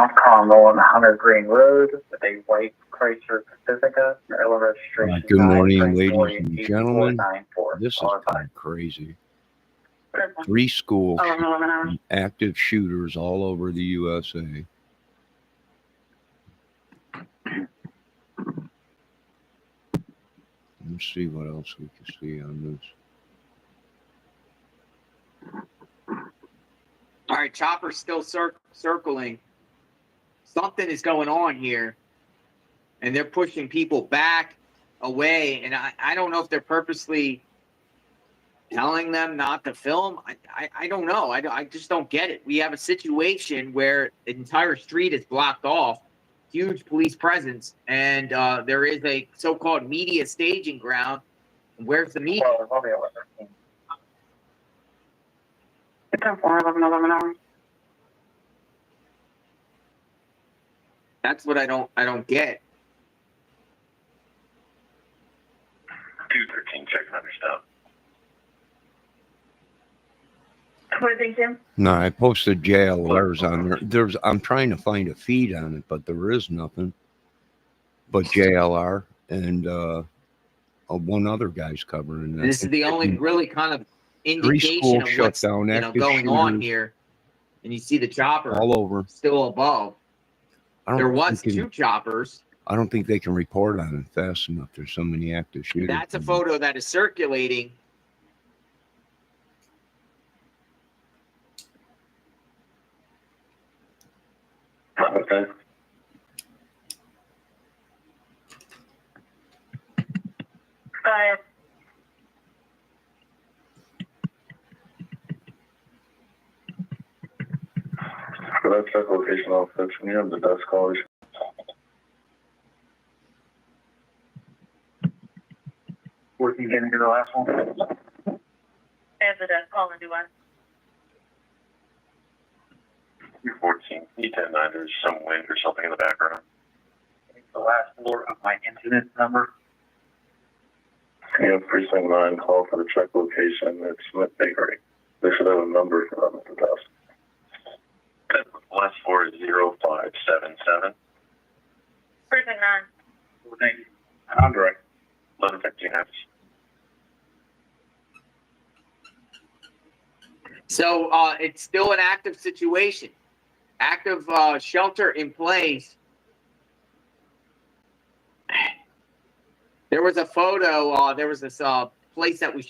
south Congo on 100 Green Road with a white Chrysler Pacifica, Maryland registration. Good morning, ladies and gentlemen. This is kind of crazy. 3 school active shooters all over the USA. Let's see what else we can see on this. All right, chopper's still circling. Something is going on here, and they're pushing people back, away, and I don't know if they're purposely telling them not to film. I don't know. I just don't get it. We have a situation where the entire street is blocked off, huge police presence, and there is a so-called media staging ground. Where's the media? It's 4:11 hours. That's what I don't get. 213, checking under stuff. What do you think, Tim? No, I posted JLRs on there. I'm trying to find a feed on it, but there is nothing but JLR and one other guy's covering that. This is the only really kind of indication of what's going on here. And you see the chopper all over, still above. There was 2 choppers. I don't think they can report on it fast enough. There's so many active shooters. That's a photo that is circulating. Okay. For that check location off section, you have the desk callers. Working again into the last one. I have the desk call and do one. 214, E109, there's some wind or something in the background. The last floor of my incident number. You have precinct 9 call for the check location. It's Smith Bakery. They should have a number for them at the desk. Last floor is 0577. Precinct 9. Well, thank you. I'm direct. 1115 happens. So it's still an active situation. Active shelter in place. There was a photo. There was this place that we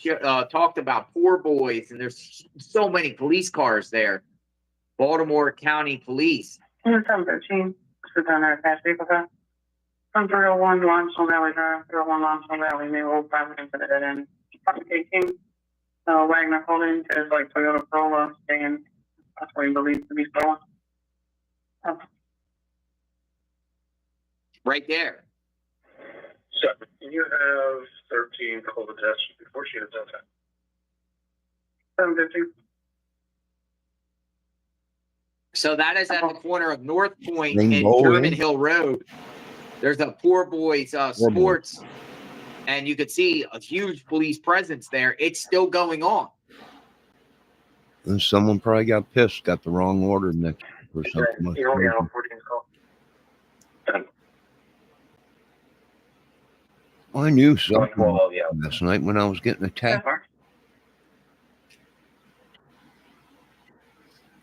talked about, Poor Boys, and there's so many police cars there. Baltimore County Police. 713. Sit down there, fast vehicle car. From 301 Lonsdale Valley Drive, 301 Lonsdale Valley, May Road 5 into the dead end. King. Wagner Holdings is like Toyota Corolla, and that's where he believes to be stolen. Right there. So, you have 13 call the desk before she hits that. 715. So that is at the corner of North Point and German Hill Road. There's a Poor Boys Sports, and you could see a huge police presence there. It's still going on. And someone probably got pissed, got the wrong order next or something. I knew something last night when I was getting attacked.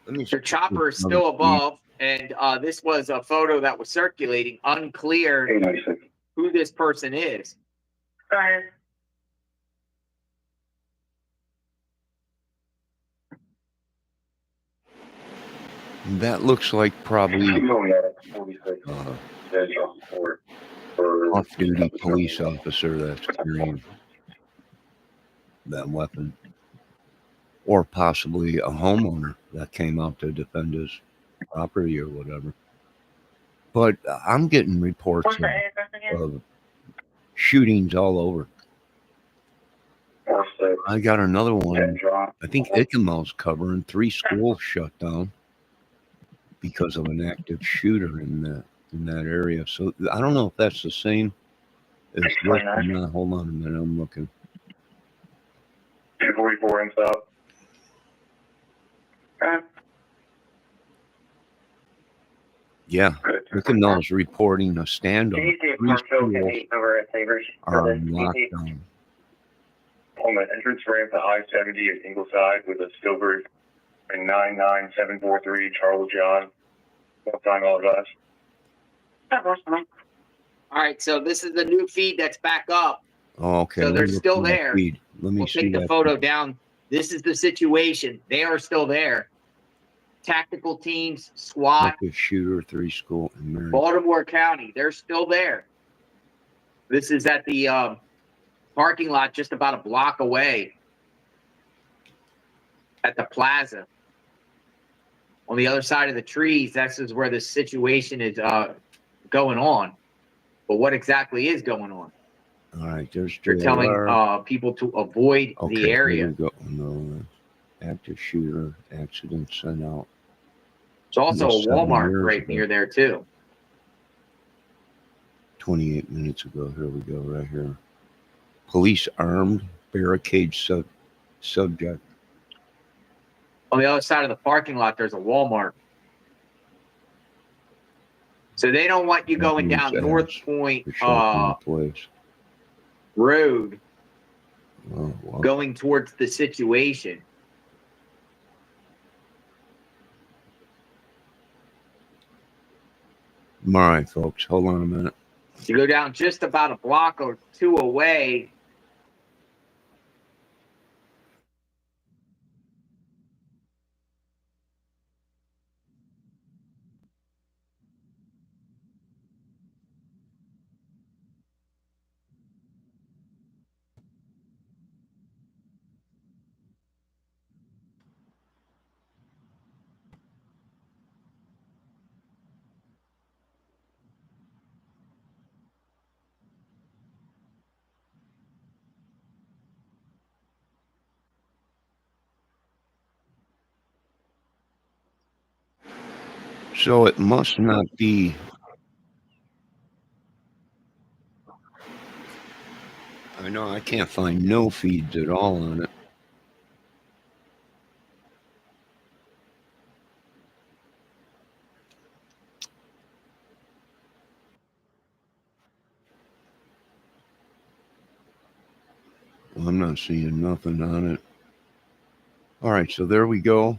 The chopper is still above, and this was a photo that was circulating. Unclear who this person is. Go ahead. That looks like probably off-duty police officer that's carrying that weapon. Or possibly a homeowner that came out to defend his property or whatever. But I'm getting reports of shootings all over. I got another one. I think Ickimo's covering 3 schools shut down because of an active shooter in that area. So I don't know if that's the same as this or not. Hold on a minute, I'm looking. 244 and south. Yeah, Good. Wickendall's reporting a standoff. DEC Three Parkville schools can over at Savers. are on lockdown. On the entrance ramp to I-70 at Ingleside with a Stillbird and 99743 Charles John. What time all of us? That works for me. All right, so this is the new feed that's back up. Oh, okay. So let they're me look still at that there. feed. Let me We'll see take the that. photo down. This is the situation. They are still there. Tactical teams, SWAT, Active shooter, 3 school in Marion. Baltimore County, they're still there. This is at the parking lot just about a block away at the plaza. On the other side of the trees, this is where the situation is going on. But what exactly is going on? All right, there's They're telling JLR. people to avoid Okay, the here area. we go. No, active shooter, accident sent out. There's also a Almost 7 Walmart years right ago. near there too. 28 minutes ago. Here we go, right here. Police armed, barricade subject. On the other side of the parking lot, there's a Walmart. So they don't want you going down News North ads Point for shelter in place. Road Oh, well, going towards the situation. all right, folks, hold on a minute. You go down just about a block or two away. So it must not be. I know I can't find no feeds at all on it. Well, I'm not seeing nothing on it. All right, so there we go.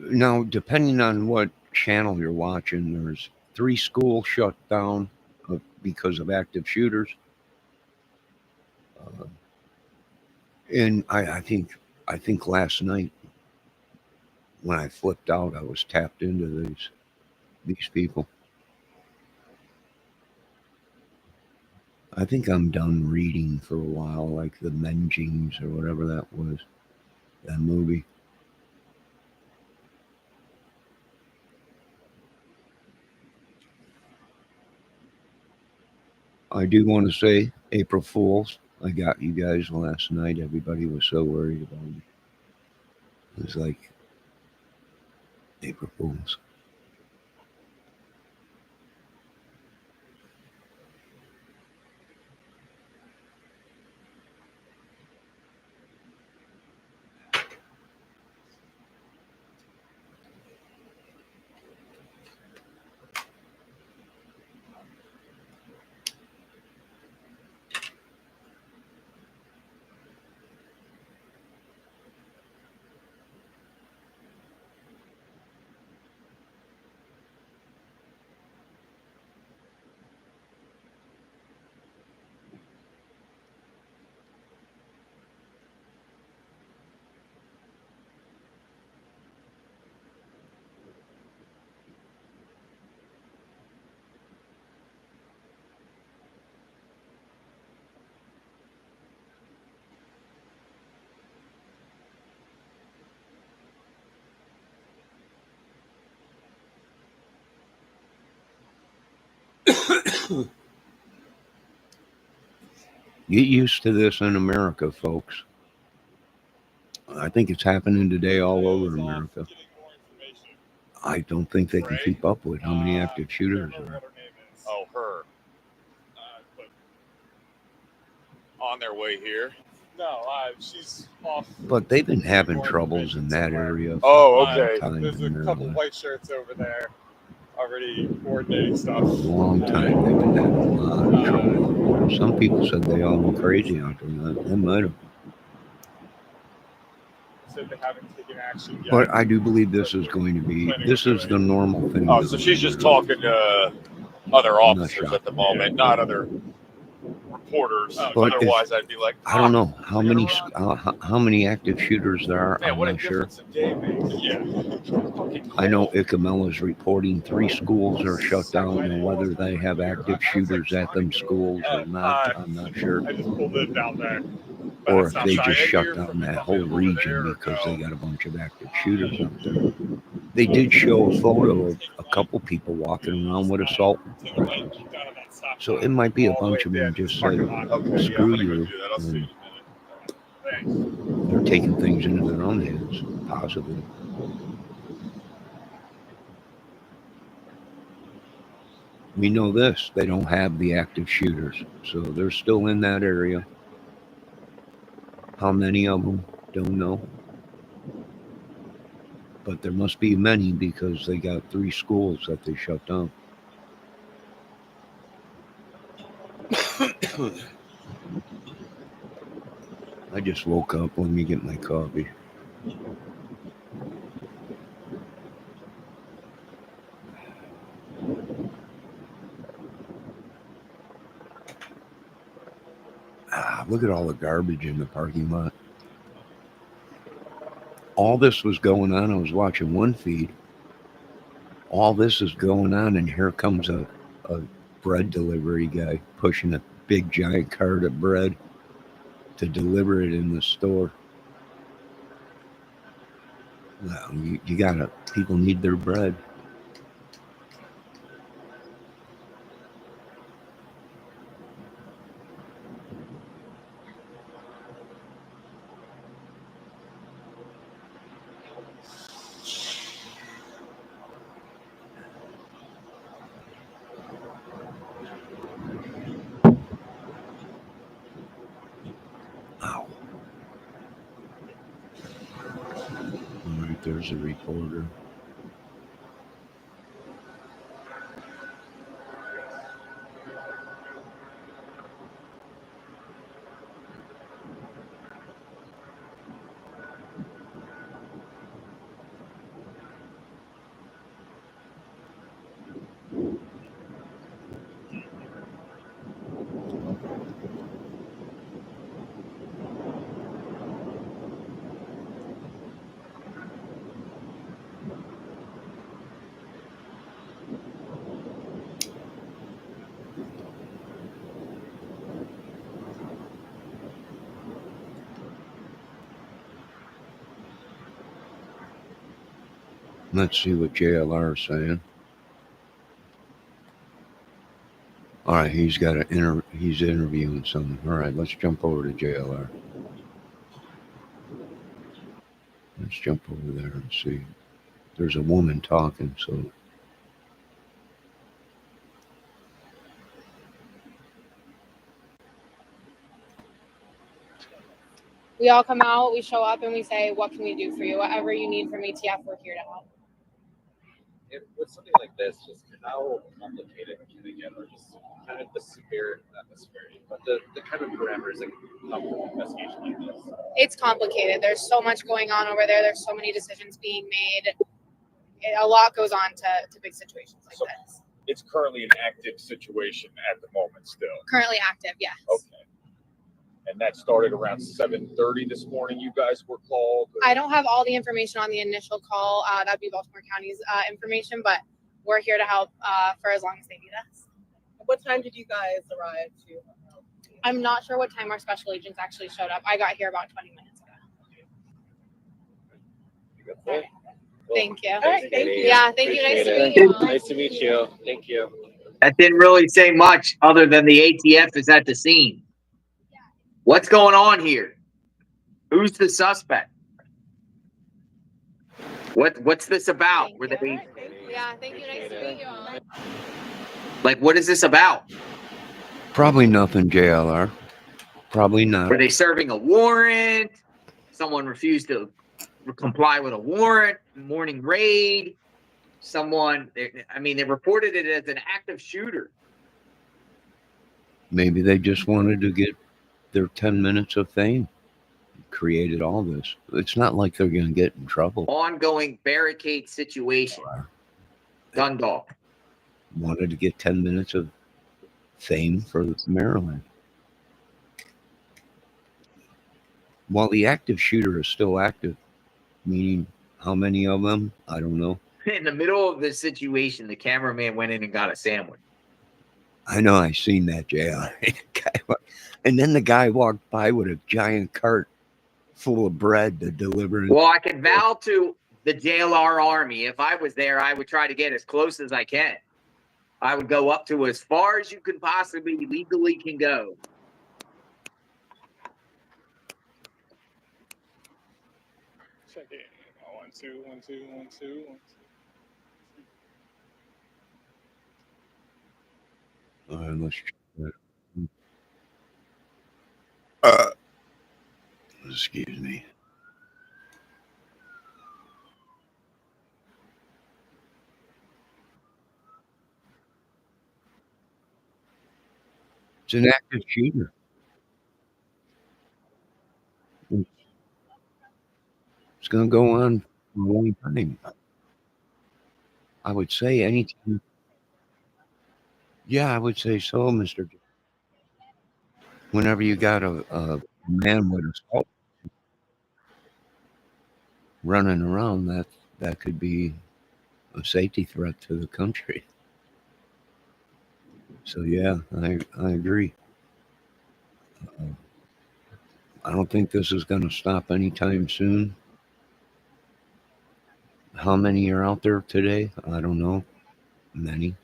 Now, depending on what channel you're watching, there's 3 schools shut down because of active shooters. And I think last night when I flipped out, I was tapped into these people. I think I'm done reading for a while, like the Menjings or whatever that was, that movie. I do want to say April Fools. I got you guys last night. Everybody was so worried about me. It was like April Fools. Get used to this in America, folks. I think it's happening today all over America. I don't think they can keep up with how many active shooters there are. Oh, her. But on their way here, No, she's off. But they've been having troubles in that area. Oh, for a okay. time There's a in couple there. white shirts over there already coordinating stuff. For a long time, they've been having a lot of trouble. Some people said they all went crazy out there. They might have. Said they haven't taken action yet. But I do believe this is going to be, this is the normal thing. Oh, so she's just talking to other I'm not officers shocked. at the moment, not other reporters. But Otherwise, I'd be like, I don't know how many active shooters there are. Man, I'm what a not sure. difference a day makes. Yeah. I know Icamel is reporting 3 schools are shut down, and whether they have active shooters at them schools or not, I'm not sure. I just pulled it down there. Or if they just shut down that whole region because they got a bunch of active shooters out there. They did show a photo of a couple people walking around with assault weapons. So it might be a bunch of them just said, screw you. And they're taking things into their own hands, possibly. We know this, they don't have the active shooters. So they're still in that area. How many of them? Don't know. But there must be many because they got 3 schools that they shut down. I just woke up. Let me get my coffee. Look at all the garbage in the parking lot. All this was going on. I was watching one feed. All this is going on, and here comes a bread delivery guy pushing a big giant cart of bread to deliver it in the store. Well, you gotta, people need their bread. There's a reporter. Let's see what JLR is saying. All right, he's got he's interviewing someone. All right, let's jump over to JLR. Let's jump over there and see. There's a woman talking, so. We all come out, we show up, and we say, what can we do for you? Whatever you need from ATF, we're here to help. With something like this, just how complicated can it get, or just kind of the spirit, not the spirit, but the kind of parameters that come with an investigation like this? It's complicated. There's so much going on over there. There's so many decisions being made. A lot goes on to big situations like this. It's currently an active situation at the moment still. Currently active, yes. Okay. And that started around 7:30 this morning. You guys were called? I don't have all the information on the initial call. That'd be Baltimore County's information, but we're here to help for as long as they need us. What time did you guys arrive to? I'm not sure what time our special agents actually showed up. I got here about 20 minutes ago. All right. Cool. Thank you. All right, thank you. Yeah, thank you. Nice to Appreciate meet you. all. Nice to meet you. Thank you. That didn't really say much other than the ATF is at the scene. What's going on here? Who's the suspect? What's this about? Were they Yeah, thank you. Nice to meet you all. like, what is this about? Probably nothing, JLR. Probably not. Were they serving a warrant? Someone refused to comply with a warrant, morning raid. They reported it as an active shooter. Maybe they just wanted to get their 10 minutes of fame. Created all this. It's not like they're going to get in trouble. Ongoing barricade situation. Dundalk. Wanted to get 10 minutes of fame for Maryland. While the active shooter is still active, meaning how many of them, I don't know. In the middle of this situation, the cameraman went in and got a sandwich. I know, I seen that, JR. And then the guy walked by with a giant cart full of bread to deliver. Well, I can vow to the JLR Army. If I was there, I would try to get as close as I can. I would go up to as far as you can possibly legally can go. Check it. 1, 2, 1, 2, 1, 2, 1, 2. All right, let's check that. Excuse me. It's an active shooter. It's going to go on for a long time. I would say anytime. Yeah, I would say so, Mr. Whenever you got a man with a salt running around, that could be a safety threat to the country. So yeah, I agree. I don't think this is going to stop anytime soon. How many are out there today? I don't know. Many.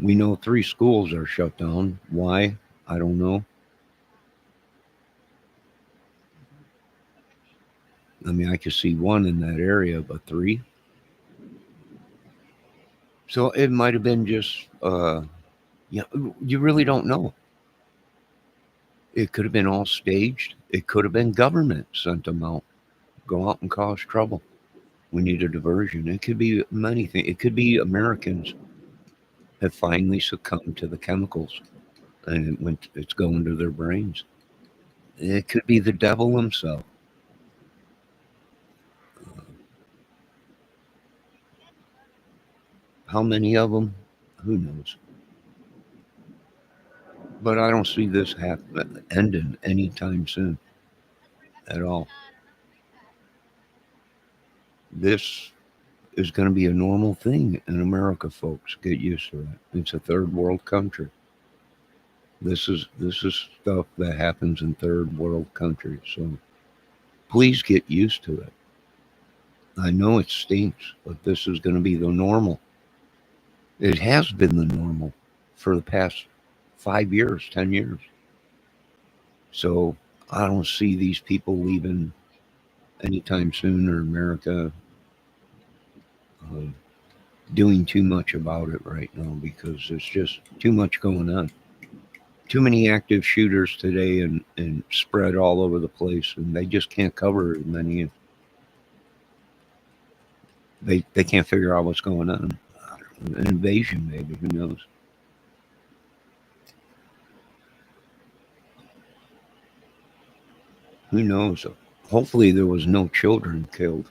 We know 3 schools are shut down. Why? I don't know. I mean, I could see 1 in that area, but 3. So it might have been just, you really don't know. It could have been all staged. It could have been government sent them out. Go out and cause trouble. We need a diversion. It could be many things. It could be Americans have finally succumbed to the chemicals and it's going to their brains. It could be the devil himself. How many of them? Who knows? But I don't see this ending anytime soon at all. This is going to be a normal thing in America, folks. Get used to it. It's a third world country. This is stuff that happens in third world countries. So please get used to it. I know it stinks, but this is going to be the normal. It has been the normal for the past 5 years, 10 years. So I don't see these people leaving anytime soon, or America doing too much about it right now, because there's just too much going on. Too many active shooters today and spread all over the place, and they just can't cover as many. They can't figure out what's going on. An invasion, maybe, who knows? Who knows? Hopefully there was no children killed.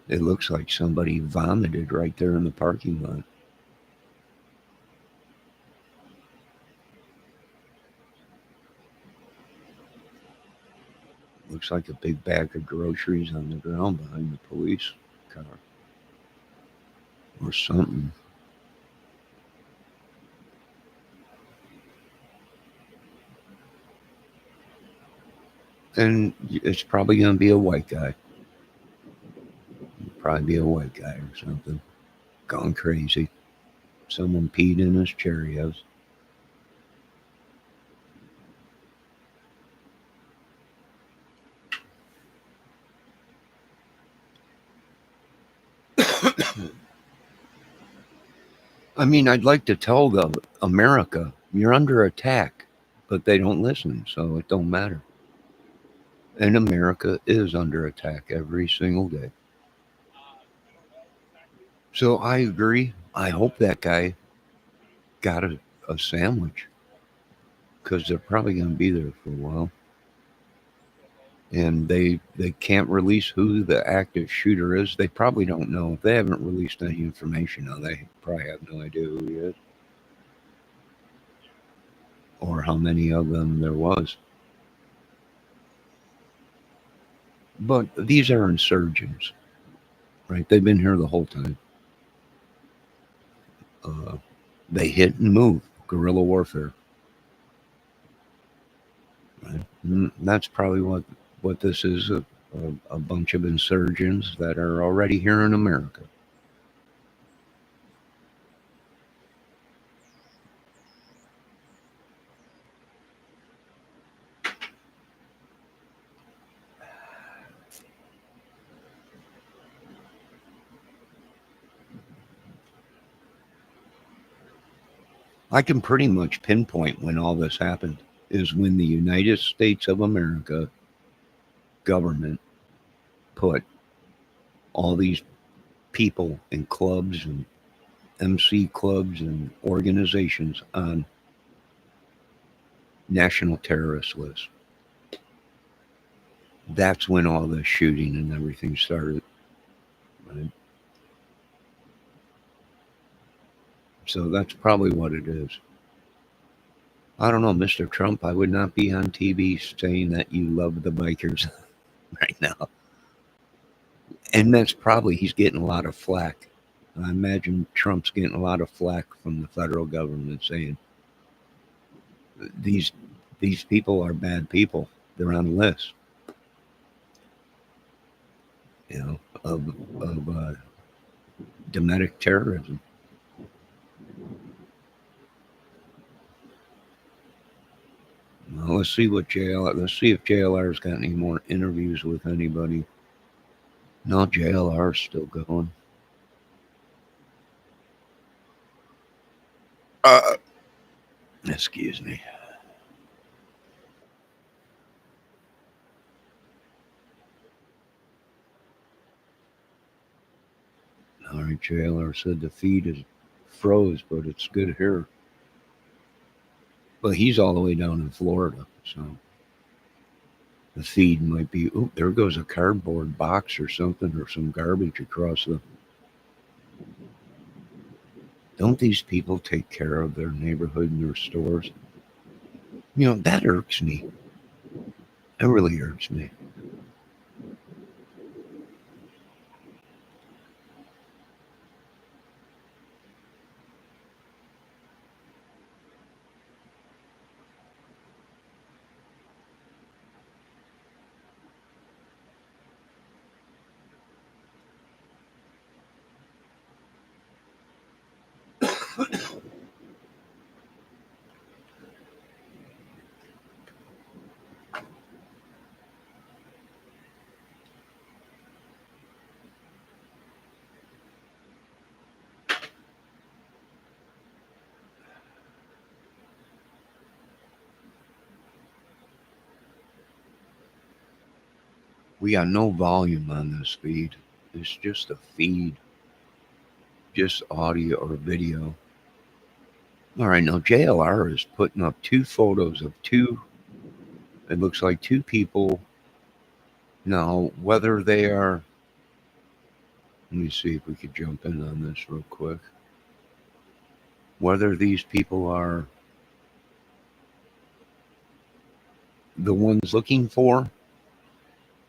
It looks like somebody vomited right there in the parking lot. Looks like a big bag of groceries on the ground behind the police car. Or something. And it's probably going to be a white guy. Probably be a white guy or something. Gone crazy. Someone peed in his Cheerios. I mean, I'd like to tell them, America, you're under attack, but they don't listen, so it don't matter. And America is under attack every single day. So I agree. I hope that guy got a sandwich because they're probably going to be there for a while. And they can't release who the active shooter is. They probably don't know. They haven't released any information. Now they probably have no idea who he is or how many of them there was. But these are insurgents, right? They've been here the whole time. They hit and move, guerrilla warfare. Right? And that's probably what this is, a bunch of insurgents that are already here in America. I can pretty much pinpoint when all this happened is when the United States of America government put all these people in clubs and MC clubs and organizations on national terrorist lists. That's when all the shooting and everything started. Right? So that's probably what it is. I don't know, Mr. Trump, I would not be on TV saying that you love the bikers right now. And that's probably, he's getting a lot of flack. I imagine Trump's getting a lot of flack from the federal government saying these people are bad people. They're on the list, you know, of domestic terrorism. Well, let's see if JLR's got any more interviews with anybody. No, JLR's still going. Excuse me. All right, JLR said the feed is froze, but it's good here. But he's all the way down in Florida, so the feed might be. Oh, there goes a cardboard box or something, or some garbage across the. Don't these people take care of their neighborhood and their stores? You know, that irks me. It really irks me. We got no volume on this feed. It's just a feed. Just audio or video. All right, now JLR is putting up 2 photos of 2, it looks like 2 people. Now, whether they are, let me see if we could jump in on this real quick. Whether these people are the ones looking for,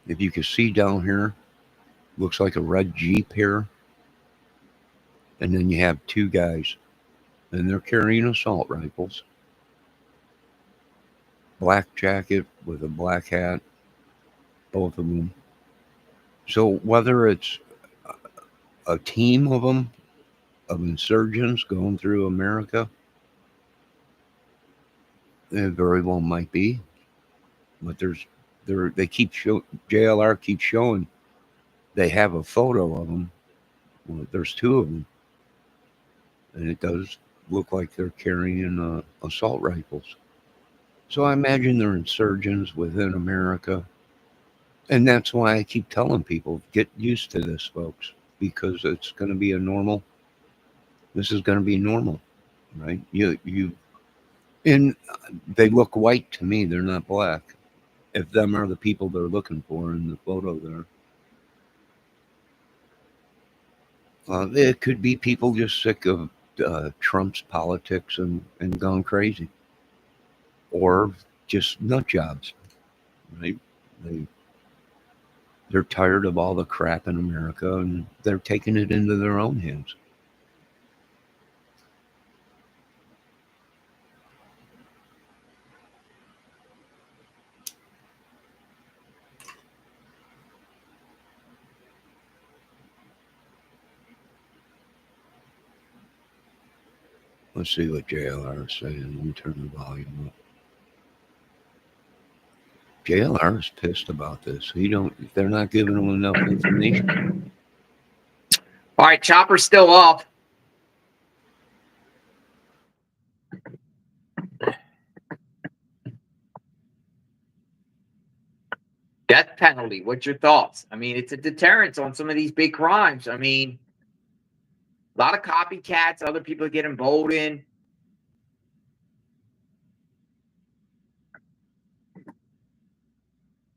if you can see down here, looks like a red Jeep here. And then you have 2 guys, and they're carrying assault rifles. Black jacket with a black hat, both of them. So whether it's a team of them, of insurgents going through America, it very well might be. But JLR keeps showing they have a photo of them Well, there's two of them, and it does look like they're carrying assault rifles. So I imagine they're insurgents within America. And that's why I keep telling people, get used to this, folks, because it's going to be this is going to be normal, right? And they look white to me. They're not black. If them are the people they're looking for in the photo there. It could be people just sick of Trump's politics and gone crazy. Or just nut jobs, right? They're tired of all the crap in America and they're taking it into their own hands. Let's see what JLR is saying. Let me turn the volume up. JLR is pissed about this. They're not giving him enough information. All right, chopper's still up. Death penalty. What's your thoughts? I mean, it's a deterrence on some of these big crimes. I mean, a lot of copycats, other people get emboldened.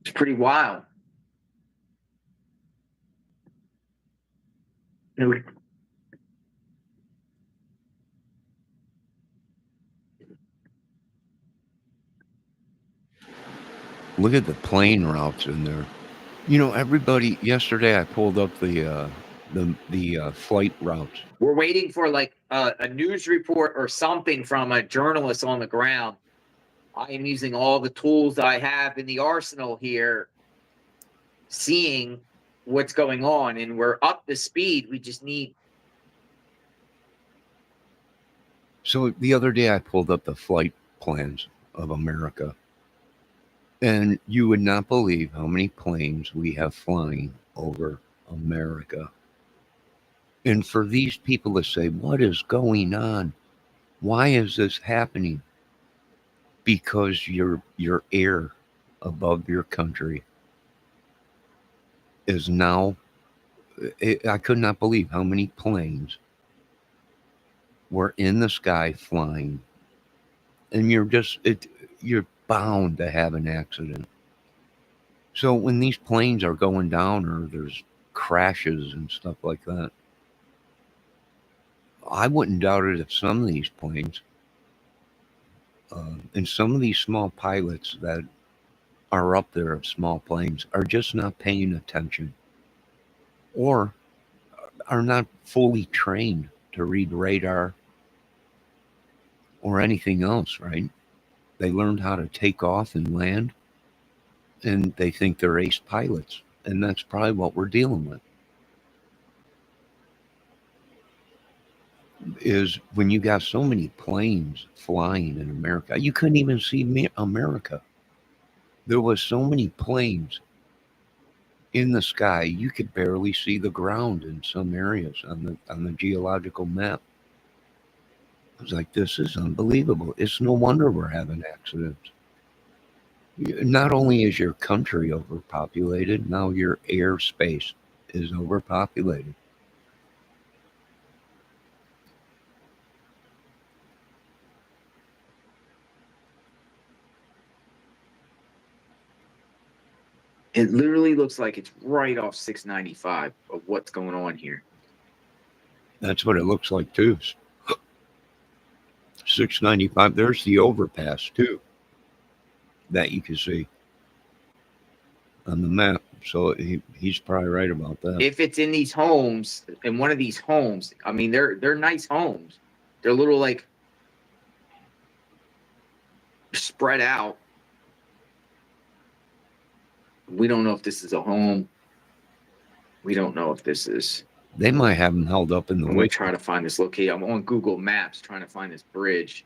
It's pretty wild. Look at the plane routes in there. You know, everybody. Yesterday, I pulled up the flight routes. We're waiting for like a news report or something from a journalist on the ground. I am using all the tools I have in the arsenal here, seeing what's going on, and we're up to speed. We just need. So the other day, I pulled up the flight plans of America, and you would not believe how many planes we have flying over America. And for these people to say, what is going on? Why is this happening? Because your air above your country is now, I could not believe how many planes were in the sky flying. And you're bound to have an accident. So when these planes are going down or there's crashes and stuff like that, I wouldn't doubt it if some of these planes and some of these small pilots that are up there of small planes are just not paying attention or are not fully trained to read radar or anything else, right? They learned how to take off and land, and they think they're ace pilots, and that's probably what we're dealing with. Is when you got so many planes flying in America, you couldn't even see America. There was so many planes in the sky, you could barely see the ground in some areas on the geological map. I was like, this is unbelievable. It's no wonder we're having accidents. Not only is your country overpopulated, now your airspace is overpopulated. It literally looks like it's right off 695 of what's going on here. That's what it looks like too. 695. There's the overpass too, that you can see on the map. So he's probably right about that. If it's in these homes, in one of these homes, I mean, they're nice homes. They're little like spread out. We don't know if this is a home. We don't know if this is. They might have them held up in the We way. try to find this location. I'm on Google Maps trying to find this bridge.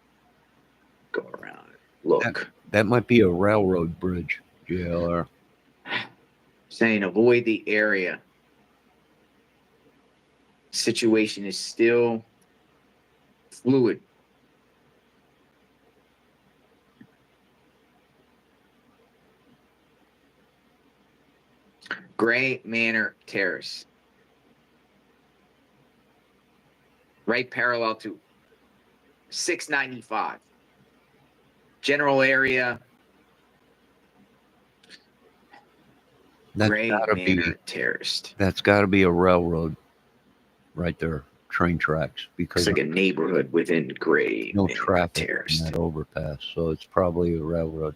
Go around it. Look. That might be a railroad bridge, JLR. Saying avoid the area. situation is still fluid. Gray Manor Terrace. Right parallel to 695. General area. That's Gray gotta be, Manor Terrace. that's gotta be a railroad right there, train tracks, It's because like a neighborhood within Gray no Manor traffic in Terrace. that overpass. So it's probably a railroad.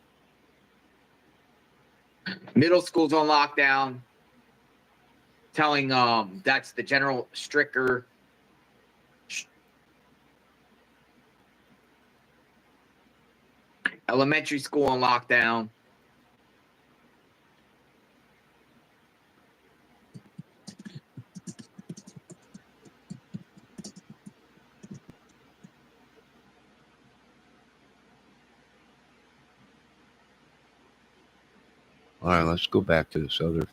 Middle school's on lockdown. Telling that's the General Stricker. Elementary school on lockdown. All right, let's go back to this other.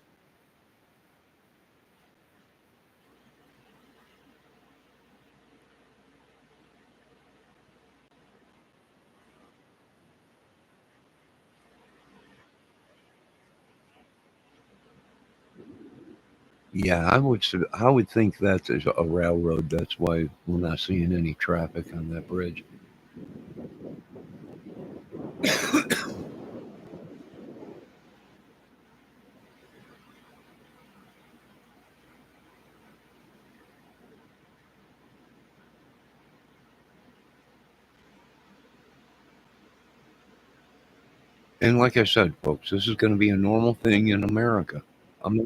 Yeah, I would think that's a railroad. That's why we're not seeing any traffic on that bridge. And like I said, folks, this is going to be a normal thing in America. I'm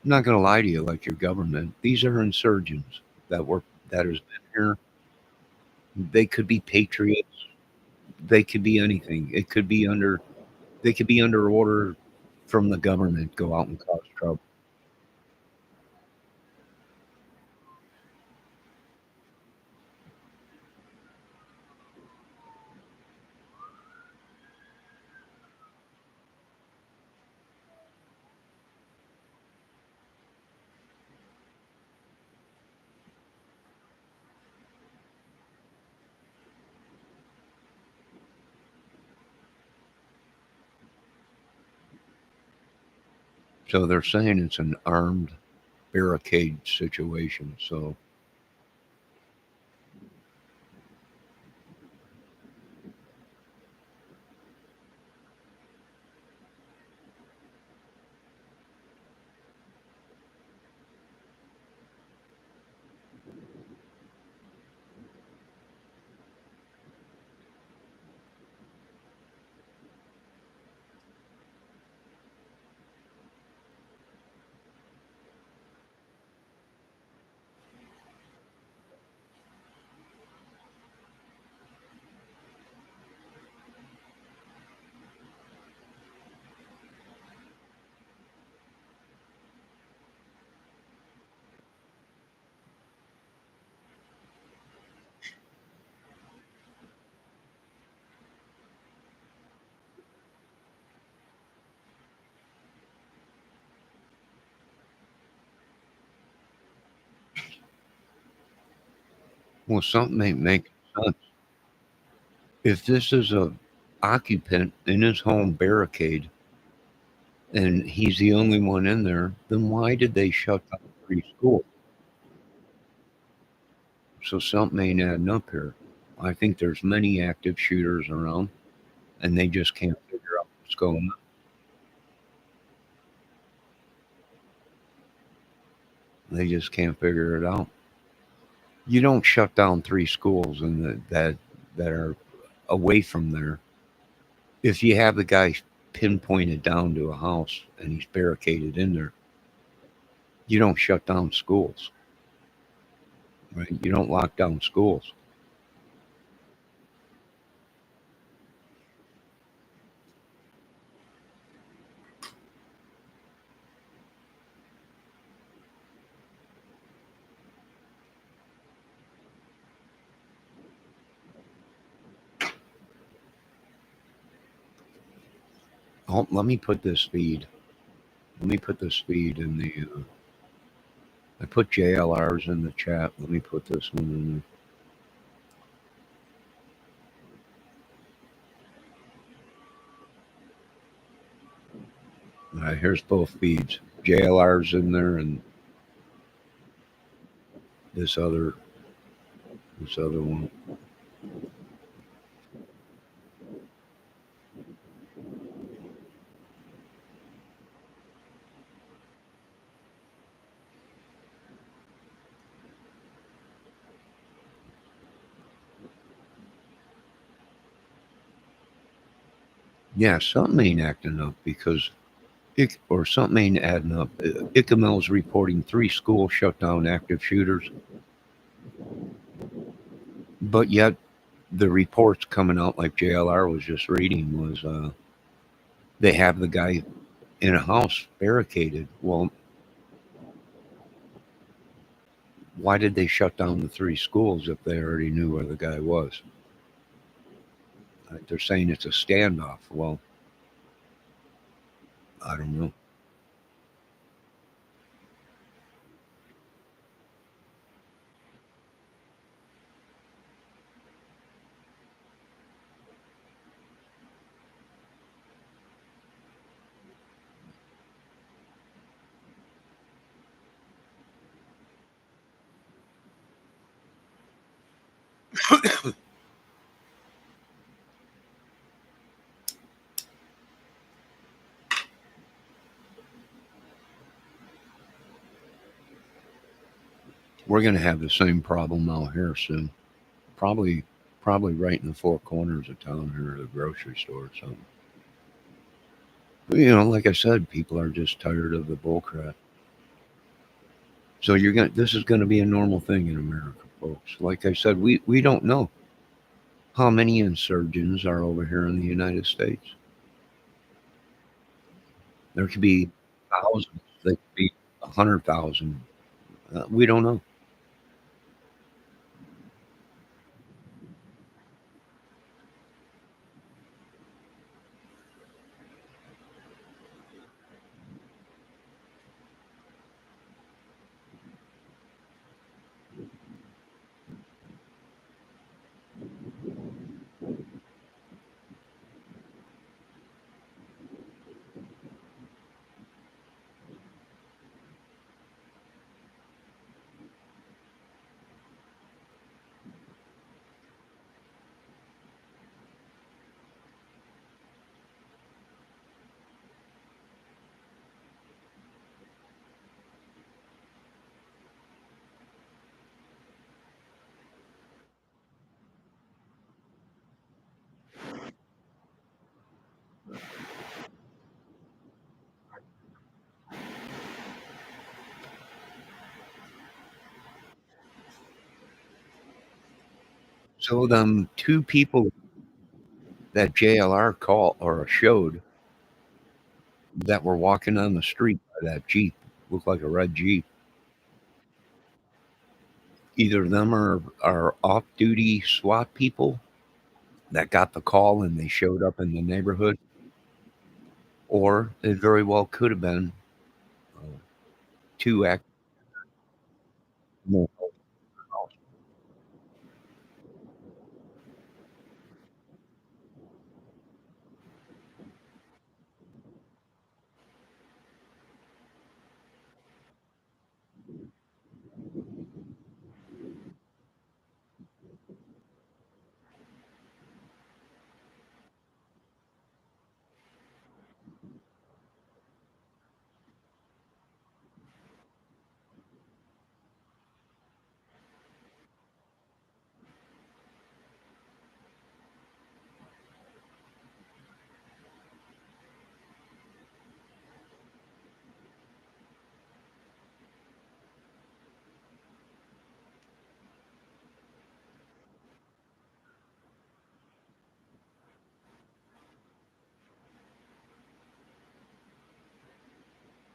not going to lie to you like your government. These are insurgents that has been here. They could be patriots. They could be anything. They could be under order from the government. Go out and cause trouble. So they're saying it's an armed barricade situation. So well, something ain't making sense. If this is a occupant in his home barricade and he's the only one in there, then why did they shut down 3 schools? So something ain't adding up here. I think there's many active shooters around and they just can't figure out what's going on. They just can't figure it out. You don't shut down 3 schools and that are away from there. If you have the guy pinpointed down to a house and he's barricaded in there, you don't shut down schools, right? You don't lock down schools. Oh, let me put this feed. Let me put this feed in the I put JLRs in the chat. Let me put this one in there. All right, here's both feeds. JLR's in there and this other one. Yeah, something ain't acting up because something ain't adding up. ICML's reporting 3 schools shut down active shooters, but yet the reports coming out, like JLR was just reading, was they have the guy in a house barricaded. Well, why did they shut down the 3 schools if they already knew where the guy was? They're saying it's a standoff. Well, I don't know. We're going to have the same problem out here soon. Probably right in the 4 corners of town here at a grocery store or something. You know, like I said, people are just tired of the bullcrap. So this is going to be a normal thing in America, folks. Like I said, we don't know how many insurgents are over here in the United States. There could be thousands. There could be 100,000. We don't know. So them 2 people that JLR called or showed that were walking on the street by that Jeep, looked like a red Jeep. Either them are off-duty SWAT people that got the call and they showed up in the neighborhood, or it very well could have been 2 act. No.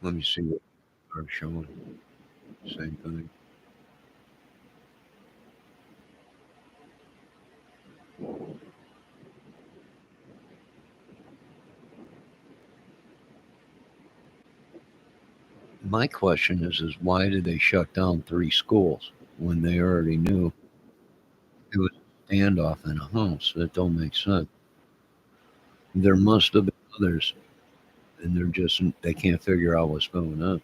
Let me see what they're showing. Same thing. My question is why did they shut down 3 schools when they already knew it was a standoff in a house? That don't make sense. There must have been others, and they can't figure out what's going on.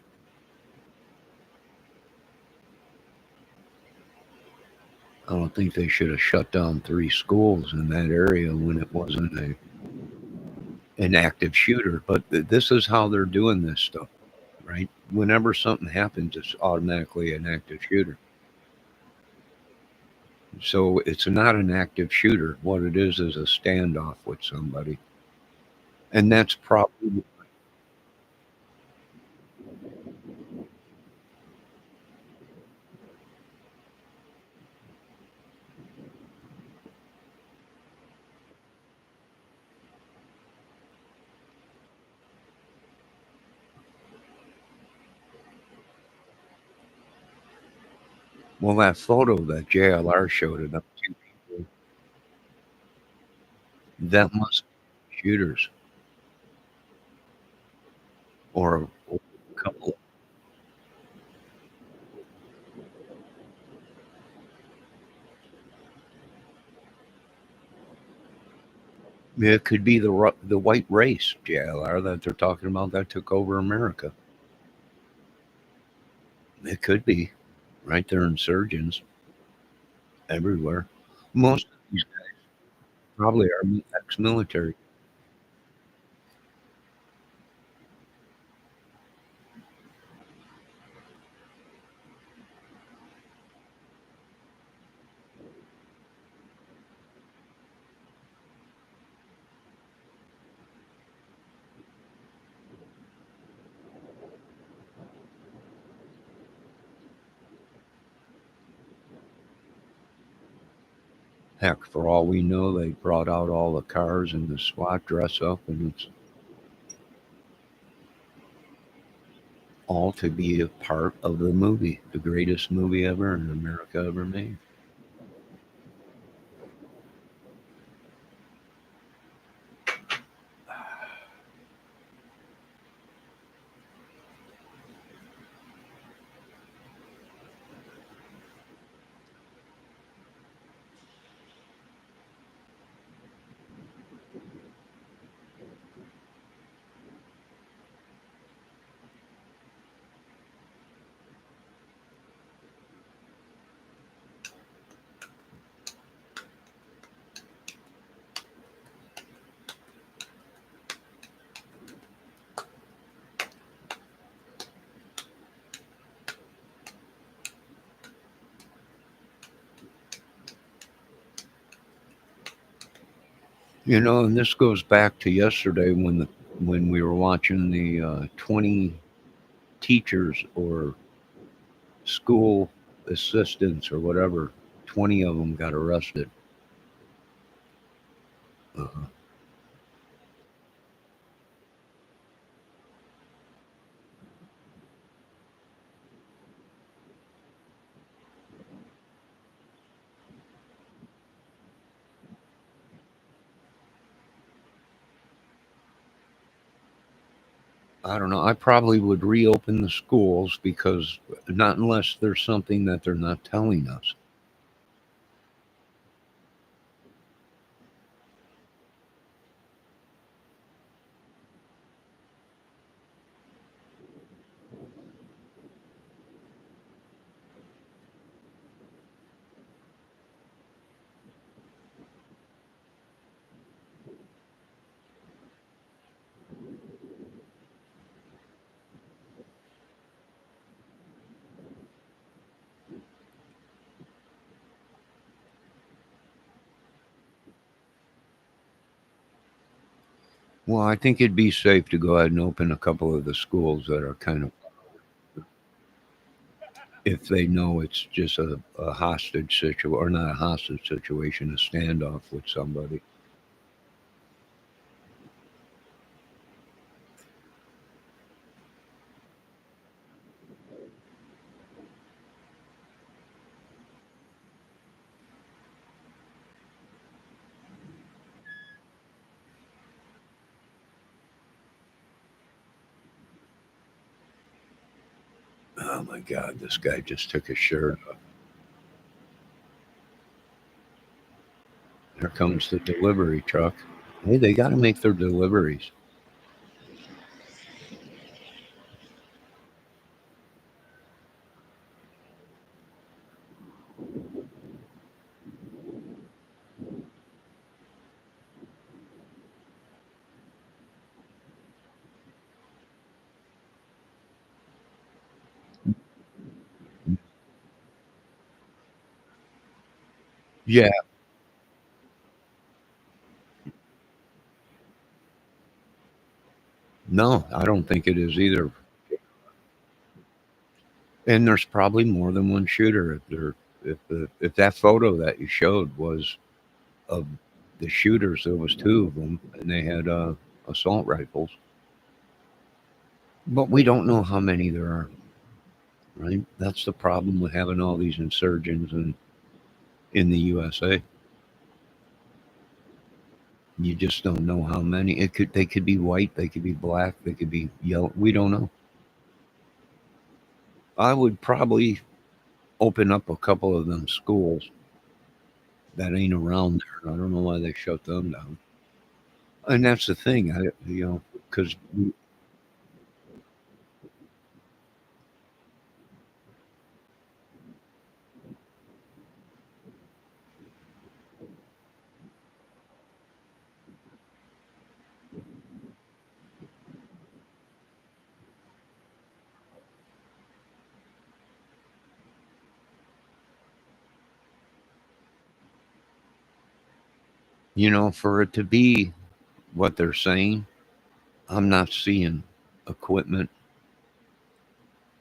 I don't think they should have shut down 3 schools in that area when it wasn't an active shooter. But this is how they're doing this stuff, right? Whenever something happens, it's automatically an active shooter. So it's not an active shooter. What it is a standoff with somebody. And that's probably, well, that photo that JLR showed of them 2 people, that must be shooters or a couple. It could be the white race, JLR, that they're talking about that took over America. It could be, right? They're insurgents everywhere. Most of these guys probably are ex-military. Heck, for all we know, they brought out all the cars and the SWAT dress up, and it's all to be a part of the movie, the greatest movie ever in America ever made. You know, and this goes back to yesterday when we were watching the 20 teachers or school assistants or whatever, 20 of them got arrested. Uh, I don't know. I probably would reopen the schools because not unless there's something that they're not telling us. Well, I think it'd be safe to go ahead and open a couple of the schools that are kind of, if they know it's just a hostage situation, or not a hostage situation, a standoff with somebody. Oh my God, this guy just took his shirt off. Here comes the delivery truck. Hey, they got to make their deliveries. Yeah, no, I don't think it is either. And there's probably more than one shooter. If that photo that you showed was of the shooters, there was two of them, and they had assault rifles. But we don't know how many there are. Right? That's the problem with having all these insurgents in the USA. You just don't know how many. They could be white, they could be black, they could be yellow. We don't know. I would probably open up a couple of them schools that ain't around there. I don't know why they shut them down. And that's the thing, because for it to be what they're saying, I'm not seeing equipment.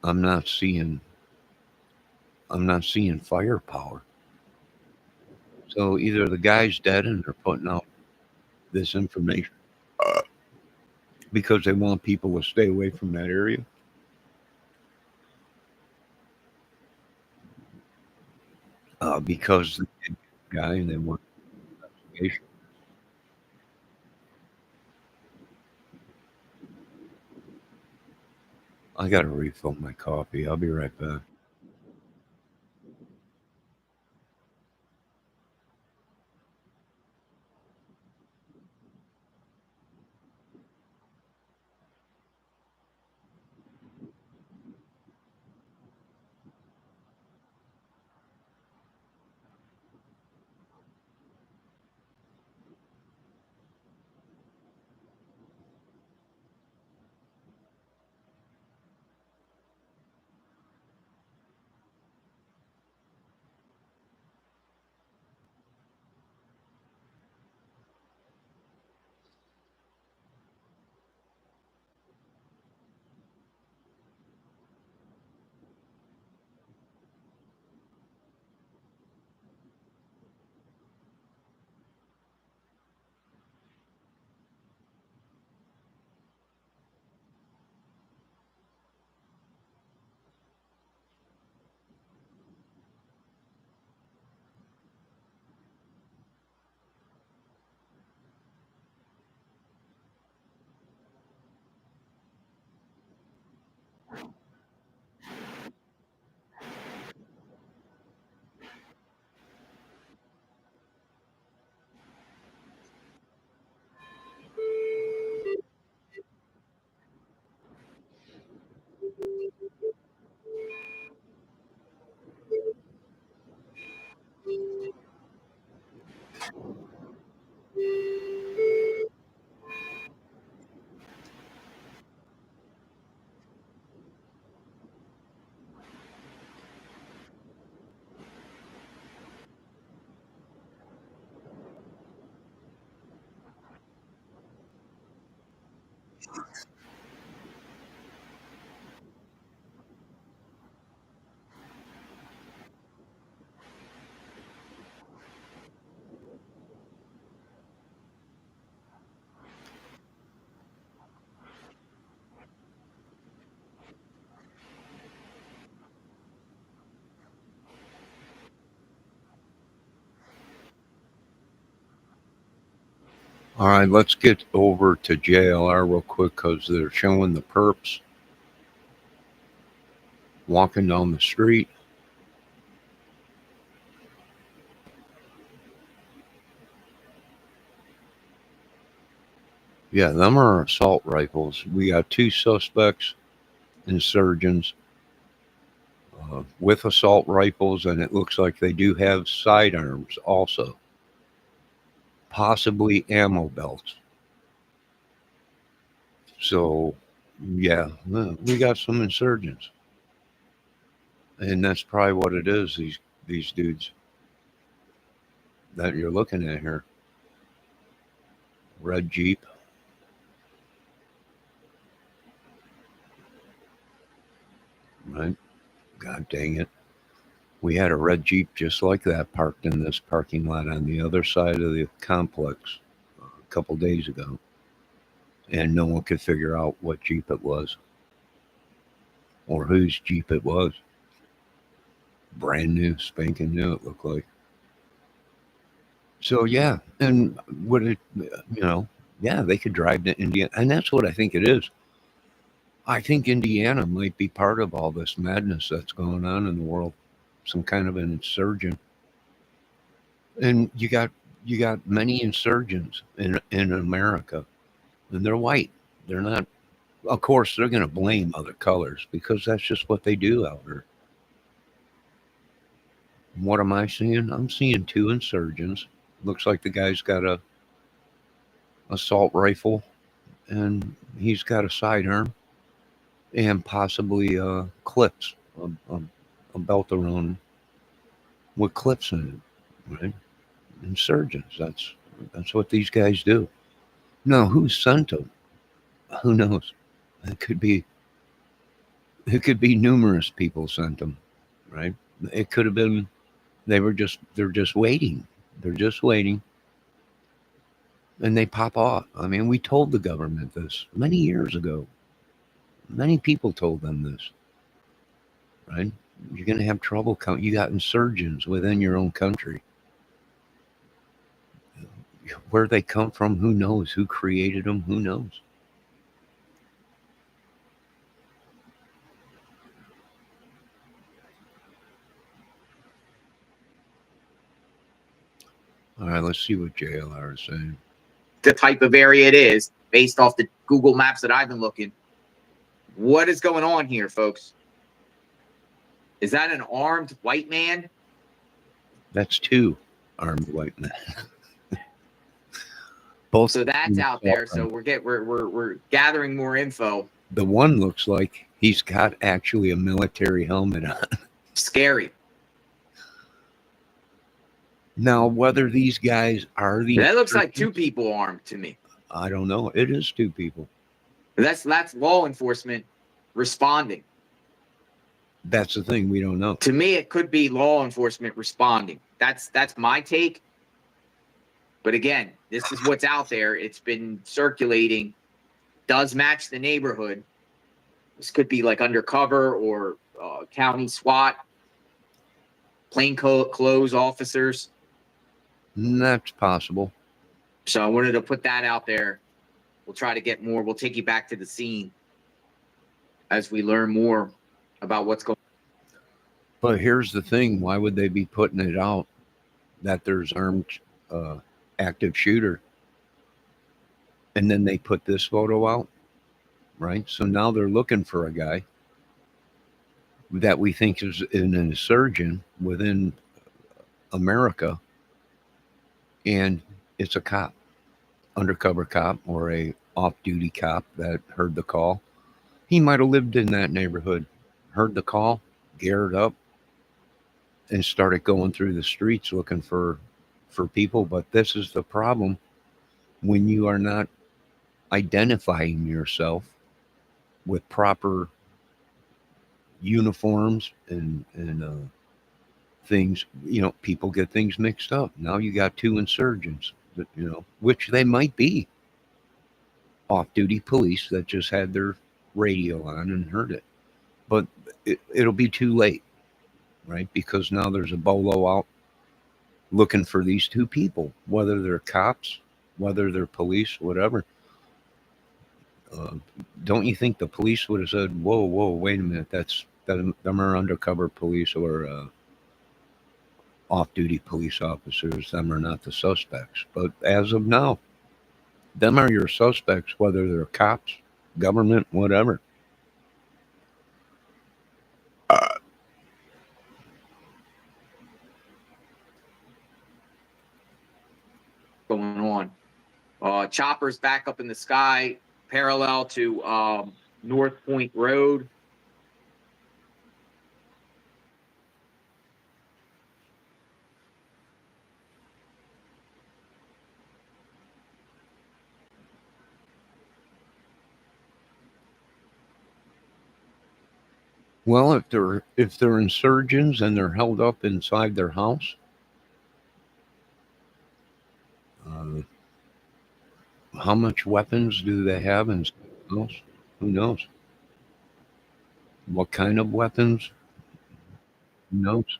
I'm not seeing firepower. So either the guy's dead and they're putting out this information because they want people to stay away from that area. Because the guy and they want investigation. I got to refill my coffee. I'll be right back. All right, let's get over to JLR real quick because they're showing the perps. walking down the street. Yeah, them are assault rifles. We got 2 suspects, insurgents, with assault rifles, and it looks like they do have sidearms also, possibly ammo belts. So, yeah, we got some insurgents, and that's probably what it is. These dudes that you're looking at here, red Jeep. Right? God dang it. We had a red Jeep just like that parked in this parking lot on the other side of the complex a couple days ago. And no one could figure out what Jeep it was or whose Jeep it was. Brand new, spanking new, it looked like. So, yeah. And would it, yeah, they could drive to Indiana. And that's what I think it is. I think Indiana might be part of all this madness that's going on in the world. Some kind of an insurgent. And you got many insurgents in America, and they're white. They're not, of course, they're going to blame other colors because that's just what they do out there. What am I seeing? I'm seeing 2 insurgents. Looks like the guy's got a assault rifle, and he's got a sidearm. And possibly clips, a belt around with clips in it, right? Insurgents. That's what these guys do. Now, who sent them? Who knows? It could be numerous people sent them, right? It could have been they're just waiting. They're just waiting, and they pop off. I mean, we told the government this many years ago. Many people told them this, right? You're going to have trouble. You got insurgents within your own country. Where they come from, who knows? Who created them, who knows? All right, let's see what JLR is saying. The type of area it is, based off the Google Maps that I've been looking. What is going on here, folks? Is that an armed white man? That's 2 armed white men. Both. So that's out there. So we're gathering more info. The one looks like he's got actually a military helmet on. Scary. Now, whether these guys are the That looks like 2 people armed to me. I don't know. It is 2 people. That's law enforcement responding. That's the thing. We don't know. To me, it could be law enforcement responding. That's my take. But again, this is what's out there. It's been circulating. Does match the neighborhood. This could be like undercover or county SWAT, plainclothes officers. That's possible. So I wanted to put that out there. We'll try to get more. We'll take you back to the scene as we learn more about what's going on. But here's the thing. Why would they be putting it out that there's armed active shooter? And then they put this photo out, right? So now they're looking for a guy that we think is an insurgent within America. And it's a cop, undercover cop, or a off-duty cop that heard the call. He might have lived in that neighborhood, heard the call, geared up, and started going through the streets looking for people. But this is the problem when you are not identifying yourself with proper uniforms and things. People get things mixed up. Now you got 2 insurgents that, which they might be off-duty police that just had their radio on and heard it. But it'll be too late, right? Because now there's a bolo out looking for these 2 people, whether they're cops, whether they're police, whatever. Don't you think the police would have said, whoa, wait a minute, that's Them are undercover police or off-duty police officers. Them are not the suspects. But as of now, them are your suspects, whether they're cops, government, whatever. Going on. Choppers back up in the sky, parallel to North Point Road. Well, if they're insurgents and they're held up inside their house, uh, how much weapons do they have in their house? Who knows? What kind of weapons? Who knows?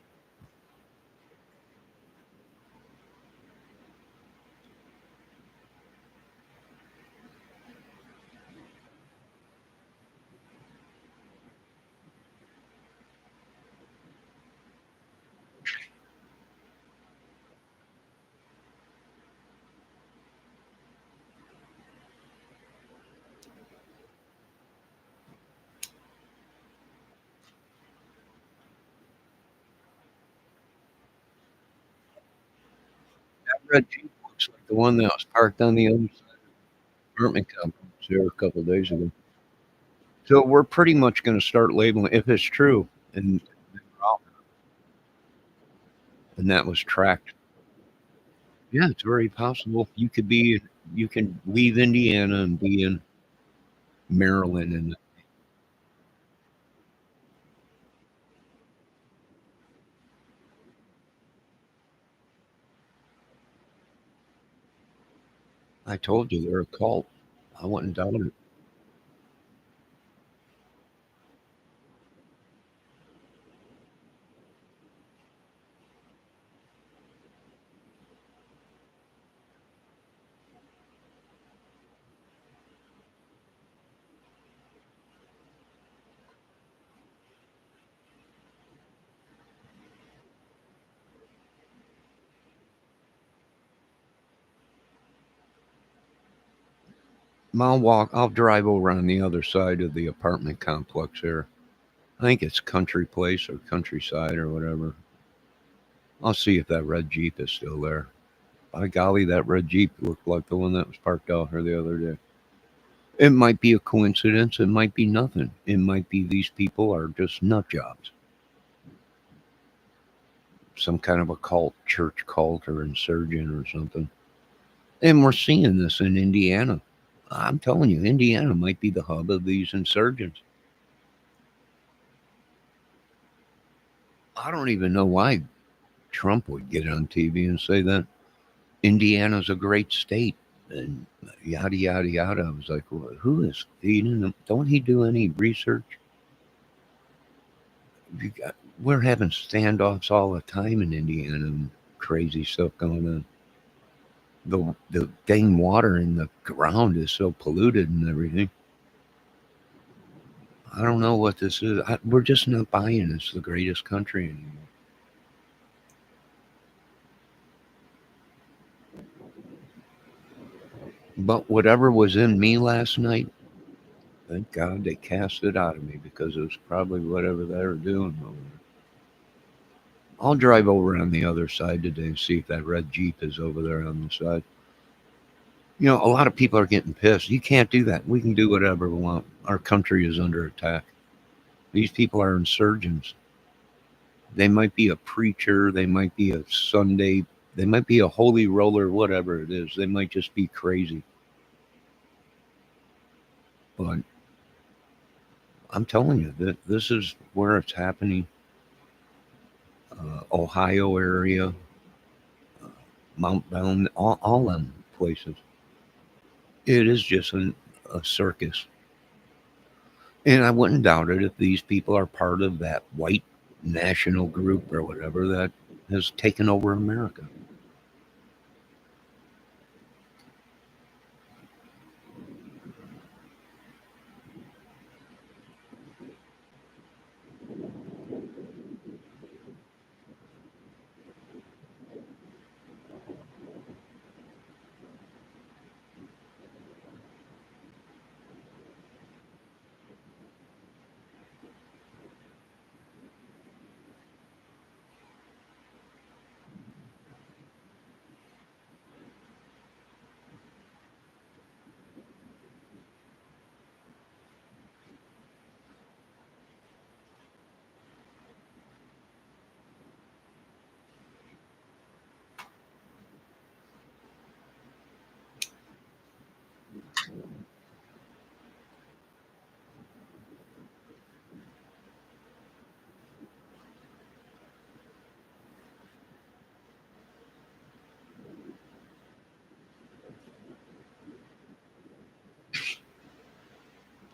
That red Jeep looks like the one that was parked on the other side of the apartment complex here a couple of days ago. So we're pretty much going to start labeling if it's true, and that was tracked. Yeah, it's very possible. You can leave Indiana and be in Maryland, and I told you they're a cult. I wouldn't doubt it. I'll drive over on the other side of the apartment complex here. I think it's Country Place or Countryside or whatever. I'll see if that red Jeep is still there. By golly, that red Jeep looked like the one that was parked out here the other day. It might be a coincidence. It might be nothing. It might be these people are just nut jobs. Some kind of a cult, church cult or insurgent or something. And we're seeing this in Indiana. I'm telling you, Indiana might be the hub of these insurgents. I don't even know why Trump would get on TV and say that Indiana's a great state and yada, yada, yada. I was like, well, who is feeding them? Don't he do any research? We're having standoffs all the time in Indiana and crazy stuff going on. The dang water in the ground is so polluted and everything. I don't know what this is. We're just not buying it's the greatest country anymore. But whatever was in me last night, thank God they cast it out of me because it was probably whatever they were doing over there. I'll drive over on the other side today and see if that red Jeep is over there on the side. You know, a lot of people are getting pissed. You can't do that. We can do whatever we want. Our country is under attack. These people are insurgents. They might be a preacher. They might be a Sunday. They might be a holy roller, whatever it is. They might just be crazy. But I'm telling you that this is where it's happening. Ohio area, Mount Bound, all them places. It is just a circus. And I wouldn't doubt it if these people are part of that white national group or whatever that has taken over America.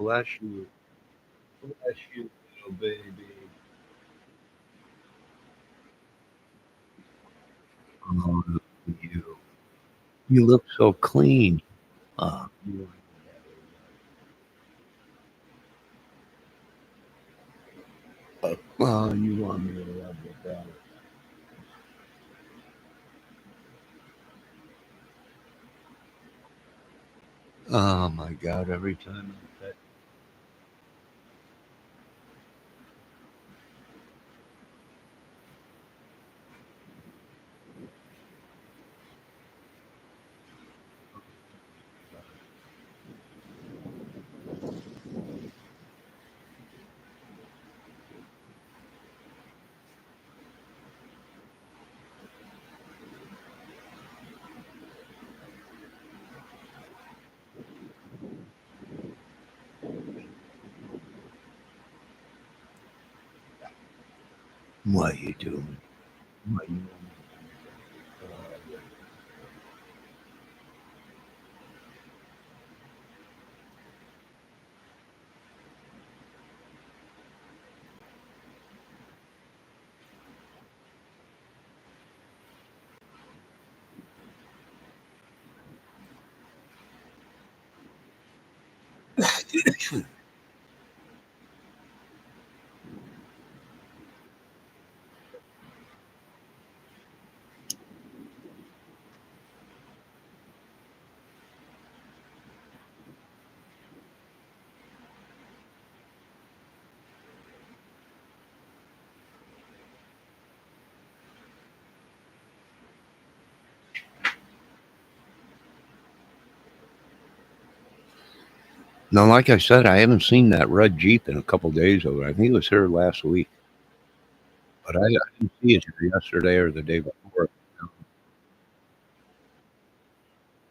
Bless you. Bless you, little baby. Oh, look at you. You look so clean. Oh, oh, you want me to love you better. Oh my God! Every time I pet. What you doing? What you doing? Now, like I said, I haven't seen that red Jeep in a couple days over. I think it was here last week, but I didn't see it here yesterday or the day before.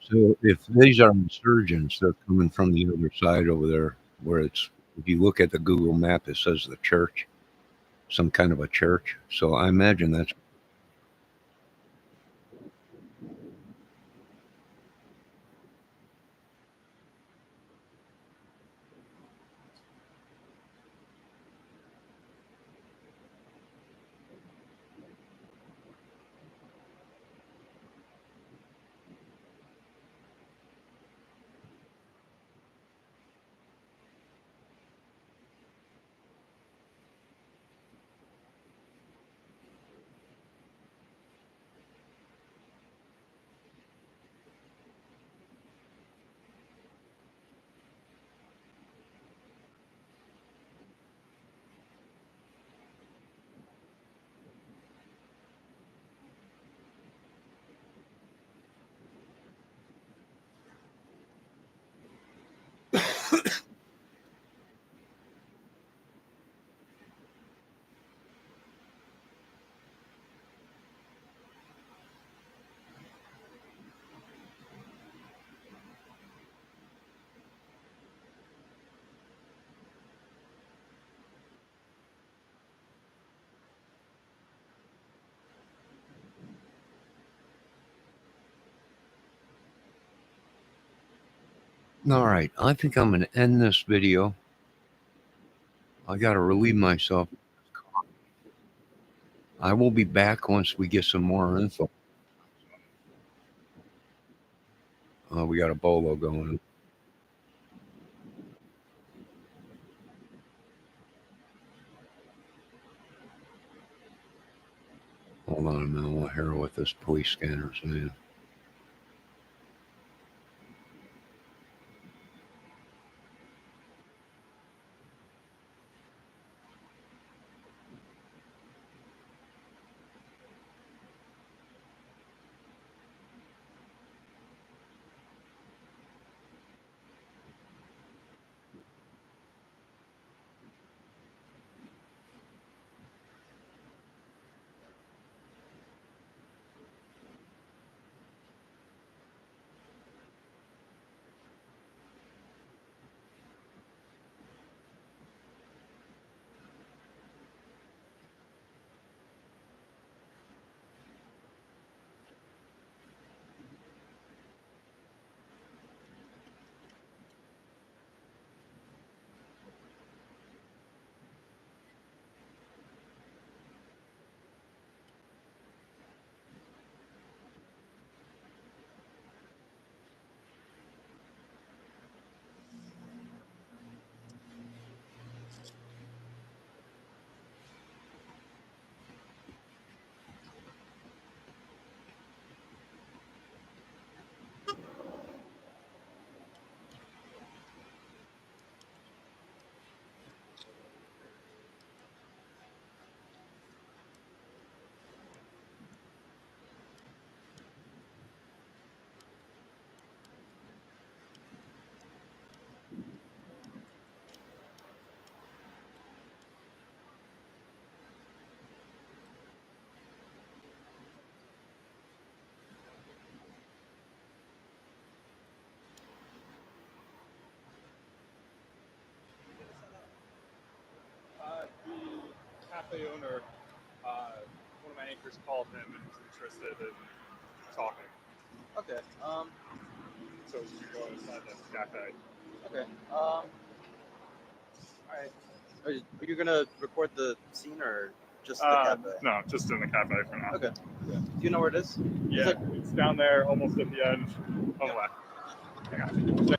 So if these are insurgents, they're coming from the other side over there, where it's, if you look at the Google map, it says the church, some kind of a church. So I imagine that's. All right, I think I'm going to end this video. I got to relieve myself. I will be back once we get some more info. We got a bolo going. Hold on a minute. We'll hear what this police scanner is saying. cafe owner, one of my anchors called him and was interested in talking. Okay. So we should go inside the cafe. Okay. All right. Are you gonna record the scene or just the cafe? No, just in the cafe for now. Okay. Do you know where it is? Yeah, it's down there, almost at the end. On the left. I got you.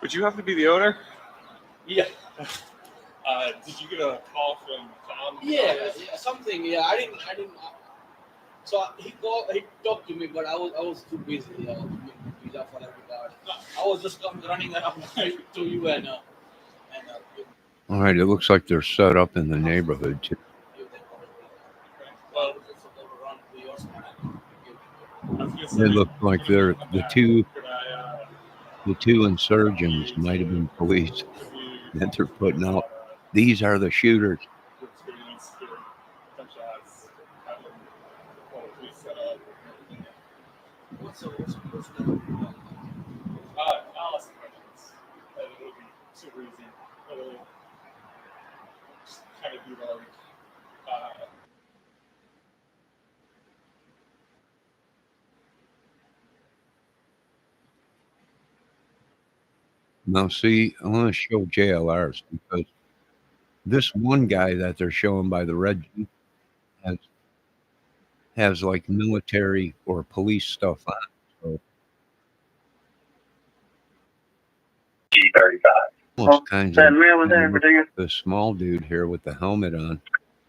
Would you have to be the owner? Yeah, Did you get a call from Tom? yeah, something. Yeah, I didn't. So he talked to me, but I was too busy. Visa for everybody. I was just running around to you and All right, it looks like they're set up in the neighborhood too. well, just overrun to your side. I was gonna say, It looks like they're the two could I, insurgents might have been police could you, that they're putting out. These are the shooters. experience to gunshots, having one of the police set up? What's the I'll ask the questions. And it would be super easy. It'll just kind of be like, Now, see, I want to show JLRs because this one guy that they're showing by the red Jeep has like military or police stuff on. So G35. almost kinds The of mail was there, Virginia. the small dude here with the helmet on.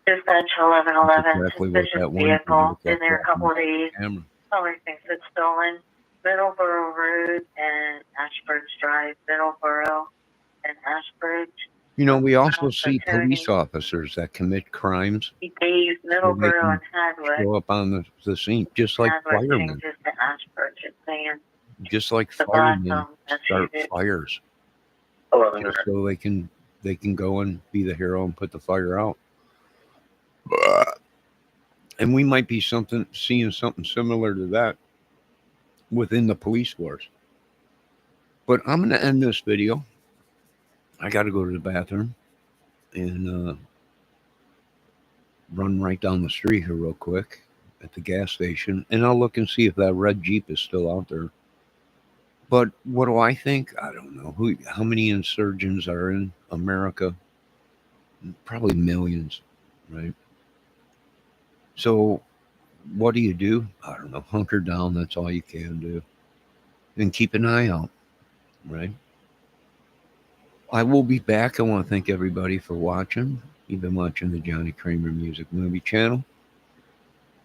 Dispatch 1111, That's exactly what suspicious that one vehicle, looked been like there a couple of days, camera. probably thinks it's stolen. Middleborough Road and Ashbridge Drive, Middleborough and Ashbridge. You know, we also Also see turning- police officers that commit crimes Days, Middleborough and Hadwick. show up on the scene, just like Hadwick firemen, changes to Ashbridge, it's saying just like the black firemen zone, that's start it. fires, Hello, just so they can go and be the hero and put the fire out. And we might be seeing something similar to that within the police force. But I'm going to end this video. I got to go to the bathroom and run right down the street here real quick at the gas station, and I'll look and see if that red Jeep is still out there. But what do I think? I don't know. How many insurgents are in America? Probably millions, right? So what do? I don't know. Hunker down. That's all you can do. And keep an eye out, right? I will be back. I want to thank everybody for watching. You've been watching the Johnny Kramer Music Movie channel.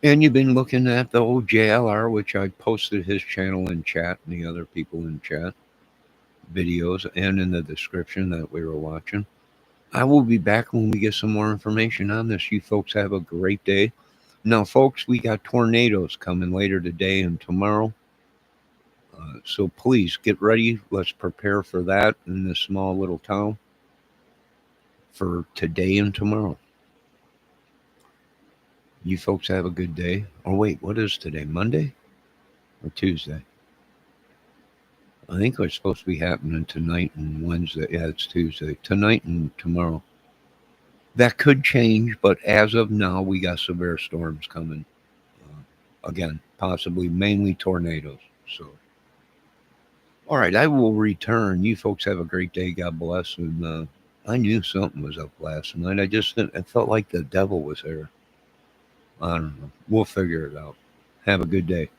And you've been looking at the old JLR, which I posted his channel in chat and the other people in chat videos and in the description that we were watching. I will be back when we get some more information on this. You folks have a great day. Now, folks, we got tornadoes coming later today and tomorrow. So please get ready. Let's prepare for that in this small little town for today and tomorrow. You folks have a good day. Oh, wait, what is today? Monday or Tuesday? I think it's supposed to be happening tonight and Wednesday. Yeah, it's Tuesday. Tonight and tomorrow. That could change, but as of now, we got severe storms coming. Again, possibly mainly tornadoes. So, all right, I will return. You folks have a great day. God bless. And I knew something was up last night. I felt like the devil was there. I don't know. We'll figure it out. Have a good day.